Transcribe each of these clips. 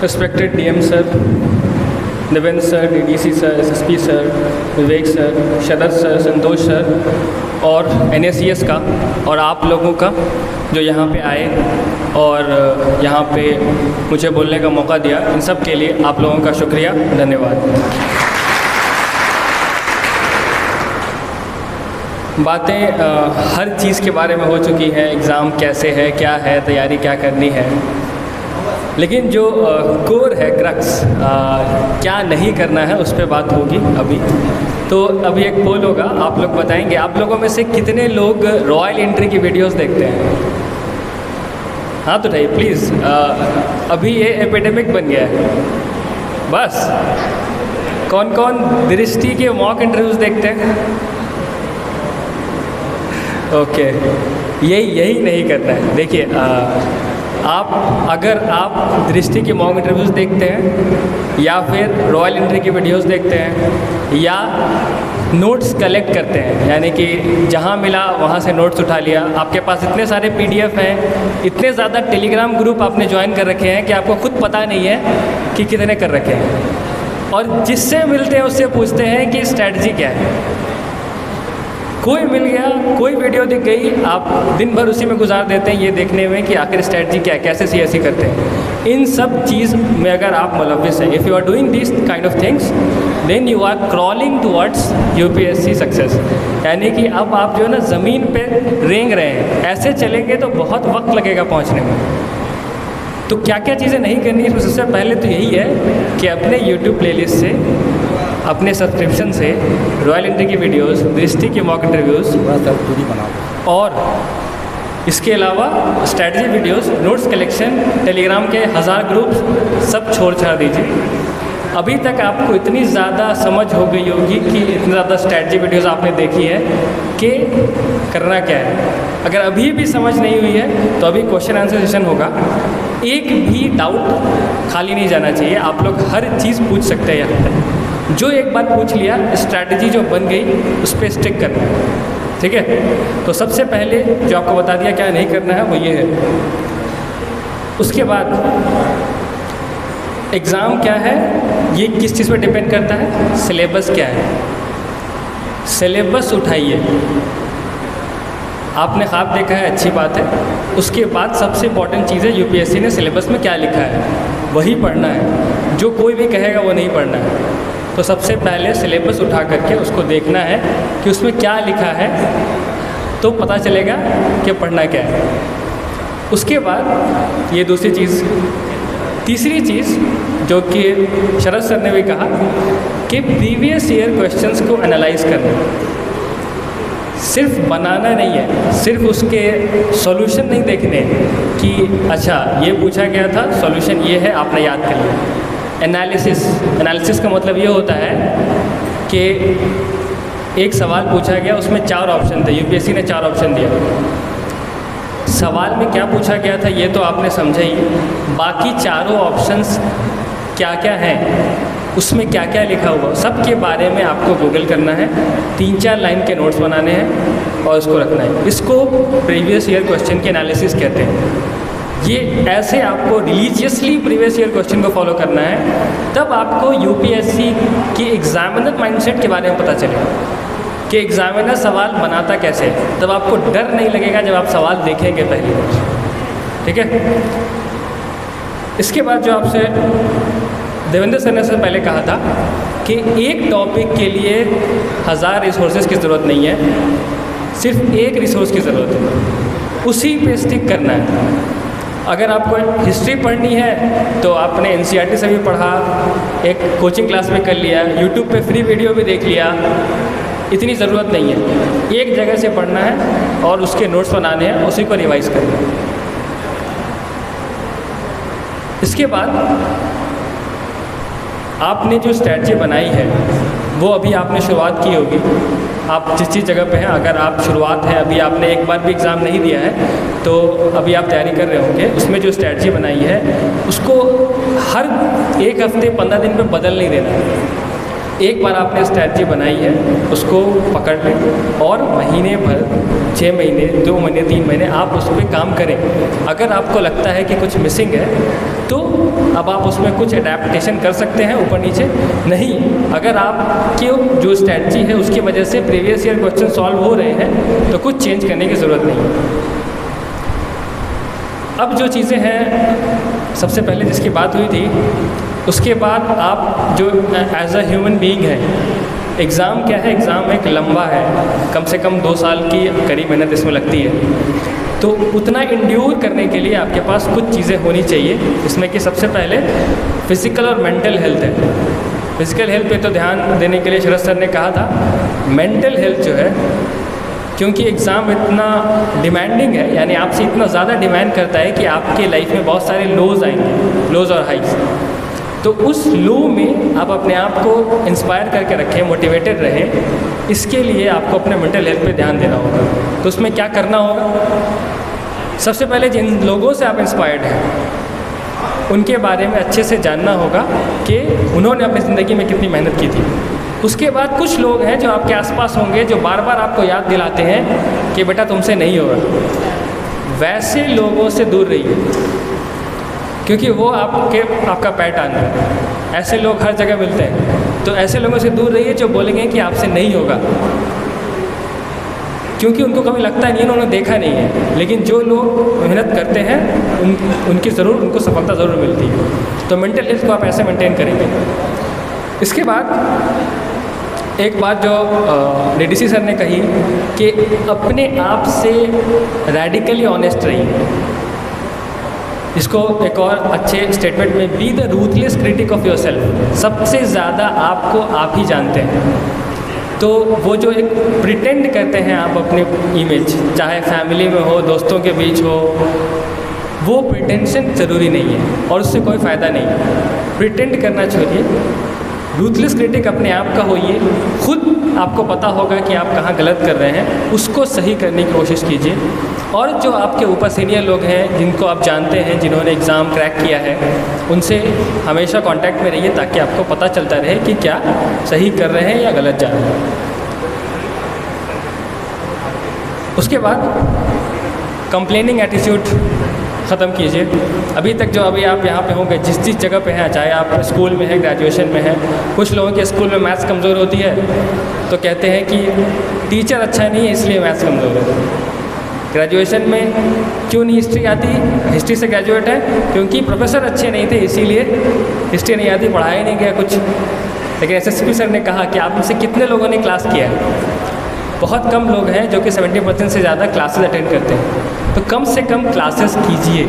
Respected DM sir, Devendra sir, DDC sir, SSP sir, Vivek sir, Sharad sir, Santosh sir और NSES का और आप लोगों का जो यहाँ पे आए और यहाँ पे मुझे बोलने का मौका दिया, इन सब के लिए आप लोगों का शुक्रिया, धन्यवाद। बातें हर चीज़ के बारे में हो चुकी हैं, एग्ज़ाम कैसे है, क्या है, तैयारी क्या करनी है, लेकिन जो कोर है, क्रक्स क्या नहीं करना है, उस पर बात होगी अभी। तो अभी एक पोल होगा, आप लोग बताएंगे आप लोगों में से कितने लोग रॉयल एंट्री की वीडियोस देखते हैं। हाँ तो उठाइए प्लीज़, अभी ये एपिडेमिक बन गया है। बस कौन कौन दृष्टि के मॉक इंटरव्यूज़ देखते हैं? ओके, यही नहीं करना है। देखिए अगर आप दृष्टि की मॉक इंटरव्यूज़ देखते हैं या फिर रॉयल एंट्री की वीडियोस देखते हैं या नोट्स कलेक्ट करते हैं, यानी कि जहाँ मिला वहाँ से नोट्स उठा लिया, आपके पास इतने सारे पीडीएफ हैं, इतने ज़्यादा टेलीग्राम ग्रुप आपने ज्वाइन कर रखे हैं कि आपको खुद पता नहीं है कि कितने कर रखे हैं, और जिससे मिलते हैं उससे पूछते हैं कि स्ट्रैटेजी क्या है। कोई मिल गया, कोई वीडियो दिख गई, आप दिन भर उसी में गुजार देते हैं ये देखने में कि आखिर स्ट्रैटेजी क्या है, कैसे सीएससी करते हैं। इन सब चीज़ में अगर आप मुलव्विस हैं, if you are doing this kind of things, then you are crawling towards UPSC success. यानी कि अब आप जो है ना ज़मीन पे रेंग रहे हैं, ऐसे चलेंगे तो बहुत वक्त लगेगा पहुँचने में। तो क्या क्या चीज़ें नहीं करनी है, सबसे पहले तो यही है कि अपने यूट्यूब प्लेलिस्ट से, अपने सब्सक्रिप्शन से रॉयल एंट्री की वीडियोस, दृष्टि की मॉक इंटरव्यूज़ और इसके अलावा strategy videos, notes collection, Telegram के 1000 ग्रुप्स सब छोड़ छाड़ दीजिए। अभी तक आपको इतनी ज़्यादा समझ हो गई होगी कि इतनी ज़्यादा स्ट्रैटेजी वीडियोस आपने देखी है कि करना क्या है। अगर अभी भी समझ नहीं हुई है तो अभी क्वेश्चन आंसर सेशन होगा, एक भी डाउट खाली नहीं जाना चाहिए। आप लोग हर चीज़ पूछ सकते हैं यहाँ पर। जो एक बार पूछ लिया, स्ट्रैटेजी जो बन गई उस पर स्टिक करना है, ठीक है। तो सबसे पहले जो आपको बता दिया क्या नहीं करना है वो ये है। उसके बाद एग्ज़ाम क्या है, ये किस चीज़ पर डिपेंड करता है, सिलेबस क्या है। सिलेबस उठाइए, आपने ख्वाब देखा है, अच्छी बात है। उसके बाद सबसे इम्पॉर्टेंट चीज़ है यूपीएससी ने सिलेबस में क्या लिखा है, वही पढ़ना है। जो कोई भी कहेगा वो नहीं पढ़ना है। तो सबसे पहले सिलेबस उठा करके उसको देखना है कि उसमें क्या लिखा है, तो पता चलेगा कि पढ़ना क्या है। उसके बाद ये दूसरी चीज़। तीसरी चीज़ जो कि शरद सर ने भी कहा कि प्रीवियस ईयर क्वेश्चंस को एनालाइज करना, सिर्फ बनाना नहीं है, सिर्फ उसके सॉल्यूशन नहीं देखने कि अच्छा ये पूछा गया था, सॉल्यूशन ये है, आपने याद कर लिया। एनालिसिस का मतलब ये होता है कि एक सवाल पूछा गया, उसमें 4 ऑप्शन थे, यूपीएससी ने 4 ऑप्शन दिया। सवाल में क्या पूछा गया था ये तो आपने समझा ही, बाकी चारों ऑप्शंस क्या क्या हैं, उसमें क्या क्या लिखा हुआ, सब के बारे में आपको गूगल करना है, 3-4 लाइन के नोट्स बनाने हैं और उसको रखना है। इसको प्रीवियस ईयर क्वेश्चन के एनालिसिस कहते हैं। ये ऐसे आपको रिलीजियसली प्रीवियस ईयर क्वेश्चन को फॉलो करना है, तब आपको यूपीएससी की एग्जामिनर माइंडसेट के बारे में पता चलेगा कि एग्जामिनर सवाल बनाता कैसे है। तब आपको डर नहीं लगेगा जब आप सवाल देखेंगे पहली बार, ठीक है। इसके बाद जो आपसे देवेंद्र सर ने पहले कहा था कि एक टॉपिक के लिए 1000 रिसोर्सेज की ज़रूरत नहीं है, सिर्फ एक रिसोर्स की ज़रूरत है, उसी पे स्टिक करना है। अगर आपको हिस्ट्री पढ़नी है तो आपने एनसीईआरटी से भी पढ़ा, एक कोचिंग क्लास में कर लिया, यूट्यूब पे फ्री वीडियो भी देख लिया, इतनी ज़रूरत नहीं है। एक जगह से पढ़ना है और उसके नोट्स बनाने हैं, उसी को रिवाइज़ करना है। इसके बाद आपने जो स्ट्रैटेजी बनाई है वो अभी आपने शुरुआत की होगी। आप जिस जगह पे हैं, अगर आप शुरुआत है, अभी आपने एक बार भी एग्ज़ाम नहीं दिया है तो अभी आप तैयारी कर रहे होंगे, उसमें जो स्ट्रैटेजी बनाई है उसको हर एक हफ्ते 15 दिन पे बदल नहीं देना। एक बार आपने स्ट्रैटेजी बनाई है उसको पकड़ लें और महीने भर, 6 महीने, 2 महीने, 3 महीने आप उस पर काम करें। अगर आपको लगता है कि कुछ मिसिंग है तो अब आप उसमें कुछ एडेप्टेशन कर सकते हैं ऊपर नीचे। नहीं, अगर आपकी जो स्ट्रैटेजी है उसकी वजह से प्रीवियस ईयर क्वेश्चन सॉल्व हो रहे हैं तो कुछ चेंज करने की ज़रूरत नहीं है। अब जो चीज़ें हैं, सबसे पहले जिसकी बात हुई थी, उसके बाद आप जो एज अ ह्यूमन बीइंग है, एग्ज़ाम क्या है, एग्ज़ाम एक लंबा है, कम से कम 2 साल की कड़ी मेहनत इसमें लगती है। तो उतना इंड्योर करने के लिए आपके पास कुछ चीज़ें होनी चाहिए, जिसमें कि सबसे पहले फिज़िकल और मेंटल हेल्थ है। फिज़िकल हेल्थ पे तो ध्यान देने के लिए शरद सर ने कहा था। मेंटल हेल्थ जो है, क्योंकि एग्ज़ाम इतना डिमांडिंग है, यानी आपसे इतना ज़्यादा डिमांड करता है कि आपके लाइफ में बहुत सारे लोज़ आएंगे, लोज़ और हाइज। तो उस लो में आप अपने आप को इंस्पायर करके रखें, मोटिवेटेड रहें। इसके लिए आपको अपने मेंटल हेल्थ पे ध्यान देना होगा। तो उसमें क्या करना होगा? सबसे पहले जिन लोगों से आप इंस्पायर्ड हैं उनके बारे में अच्छे से जानना होगा कि उन्होंने अपनी ज़िंदगी में कितनी मेहनत की थी। उसके बाद कुछ लोग हैं जो आपके आसपास होंगे जो बार बार आपको याद दिलाते हैं कि बेटा तुमसे नहीं होगा। वैसे लोगों से दूर रहिए, क्योंकि वो आपका पैटर्न है। ऐसे लोग हर जगह मिलते हैं, तो ऐसे लोगों से दूर रहिए जो बोलेंगे कि आपसे नहीं होगा, क्योंकि उनको कभी लगता नहीं है, उन्होंने देखा नहीं है। लेकिन जो लोग मेहनत करते हैं उनको सफलता ज़रूर मिलती है। तो मेंटल हेल्थ को आप ऐसे मेंटेन करेंगे। इसके बाद एक बात जो डीडीसी सर ने कही कि अपने आप से रेडिकली ऑनेस्ट रहिए। इसको एक और अच्छे स्टेटमेंट में, be the ruthless critic of your self. सबसे ज़्यादा आपको आप ही जानते हैं। तो वो जो एक प्रिटेंड करते हैं आप अपने इमेज, चाहे फैमिली में हो, दोस्तों के बीच हो, वो प्रिटेंशन ज़रूरी नहीं है और उससे कोई फ़ायदा नहीं है। प्रिटेंड करना छोड़िए, रूथलेस क्रिटिक अपने आप का होइए। खुद आपको पता होगा कि आप कहाँ गलत कर रहे हैं, उसको सही करने की कोशिश कीजिए। और जो आपके ऊपर सीनियर लोग हैं, जिनको आप जानते हैं, जिन्होंने एग्ज़ाम क्रैक किया है, उनसे हमेशा कांटेक्ट में रहिए ताकि आपको पता चलता रहे कि क्या सही कर रहे हैं या गलत जा रहे हैं। उसके बाद कंप्लेनिंग एटीट्यूड ख़त्म कीजिए। अभी तक जो अभी आप यहाँ पे होंगे, जिस जगह पे हैं, चाहे आप स्कूल में हैं, ग्रेजुएशन में हैं, कुछ लोगों के स्कूल में मैथ्स कमज़ोर होती है तो कहते हैं कि टीचर अच्छा नहीं है इसलिए मैथ्स कमज़ोर है। ग्रेजुएशन में क्यों नहीं हिस्ट्री आती? हिस्ट्री से ग्रेजुएट है क्योंकि प्रोफेसर अच्छे नहीं थे इसीलिए हिस्ट्री नहीं आती, पढ़ाया नहीं गया कुछ। लेकिन एसएसपी सर ने कहा कि आप में से कितने लोगों ने क्लास किया है? बहुत कम लोग हैं जो कि 70% से ज़्यादा क्लासेस अटेंड करते हैं। तो कम से कम क्लासेस कीजिए,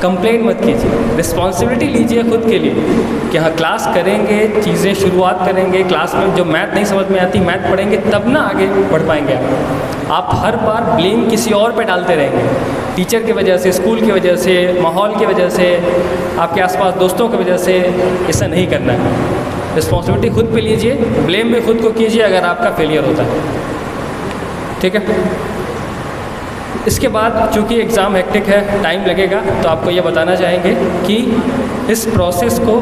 कंप्लेंट मत कीजिए, रिस्पॉन्सिबिलिटी लीजिए खुद के लिए कि हाँ क्लास करेंगे, चीज़ें शुरुआत करेंगे। क्लास में जो मैथ नहीं समझ में आती, मैथ पढ़ेंगे तब ना आगे बढ़ पाएंगे आप हर बार ब्लेम किसी और पे डालते रहेंगे, टीचर की वजह से, स्कूल की वजह से, माहौल की वजह से, आपके आसपास दोस्तों की वजह से। ऐसा नहीं करना है। रिस्पॉन्सिबिलिटी खुद पे लीजिए, ब्लेम भी खुद को कीजिए अगर आपका फेलियर होता है। ठीक है। इसके बाद चूँकि एग्ज़ाम हेक्टिक है, टाइम लगेगा, तो आपको ये बताना चाहेंगे कि इस प्रोसेस को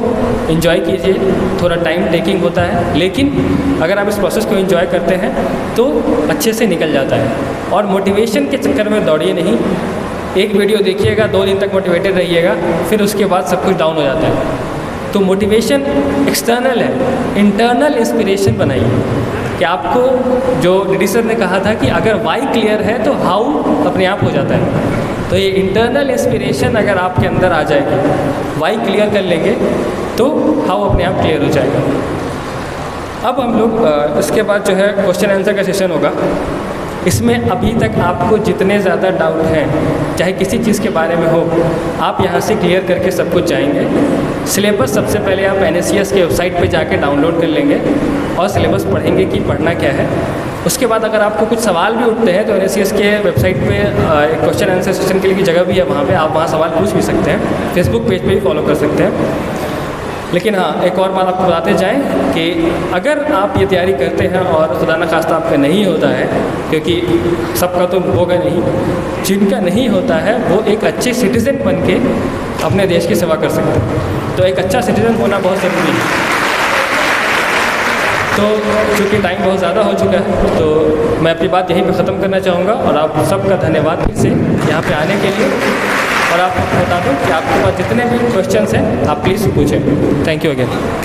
एंजॉय कीजिए। थोड़ा टाइम टेकिंग होता है, लेकिन अगर आप इस प्रोसेस को एंजॉय करते हैं तो अच्छे से निकल जाता है। और मोटिवेशन के चक्कर में दौड़िए नहीं। एक वीडियो देखिएगा, 2 दिन तक मोटिवेटेड रहिएगा, फिर उसके बाद सब कुछ डाउन हो जाता है। तो मोटिवेशन एक्सटर्नल है, इंटरनल इंस्पिरेशन बनाइए कि आपको जो डीडी सर ने कहा था कि अगर वाई क्लियर है तो हाउ अपने आप हो जाता है। तो ये इंटरनल इंस्पिरेशन अगर आपके अंदर आ जाएगी, वाई क्लियर कर लेंगे तो हाउ अपने आप क्लियर हो जाएगा। अब हम लोग इसके बाद जो है क्वेश्चन आंसर का सेशन होगा। इसमें अभी तक आपको जितने ज़्यादा डाउट हैं, चाहे किसी चीज़ के बारे में हो, आप यहाँ से क्लियर करके सब कुछ जाएंगे। सिलेबस सबसे पहले आप NSCS के वेबसाइट पे जाके डाउनलोड कर लेंगे और सिलेबस पढ़ेंगे कि पढ़ना क्या है। उसके बाद अगर आपको कुछ सवाल भी उठते हैं तो NSCS के वेबसाइट पे एक क्वेश्चन आंसर सेशन के लिए की जगह भी है, वहाँ पे आप वहाँ सवाल पूछ भी सकते हैं। फेसबुक पेज पे भी फॉलो कर सकते हैं। लेकिन हाँ, एक और बात आपको बताते जाएं कि अगर आप ये तैयारी करते हैं और खुदा न खास्ता आपका नहीं होता है, क्योंकि सबका तो होगा नहीं, जिनका नहीं होता है वो एक अच्छे सिटीज़न बन के अपने देश की सेवा कर सकते हैं। तो एक अच्छा सिटीज़न होना बहुत ज़रूरी है। तो चूँकि टाइम बहुत ज़्यादा हो चुका है, तो मैं अपनी बात यहीं पे ख़त्म करना चाहूँगा और आप सबका धन्यवाद फिर से यहाँ पे आने के लिए। और आपको बता दूँ कि आपके पास जितने भी क्वेश्चंस हैं आप प्लीज़ पूछें। Thank you again.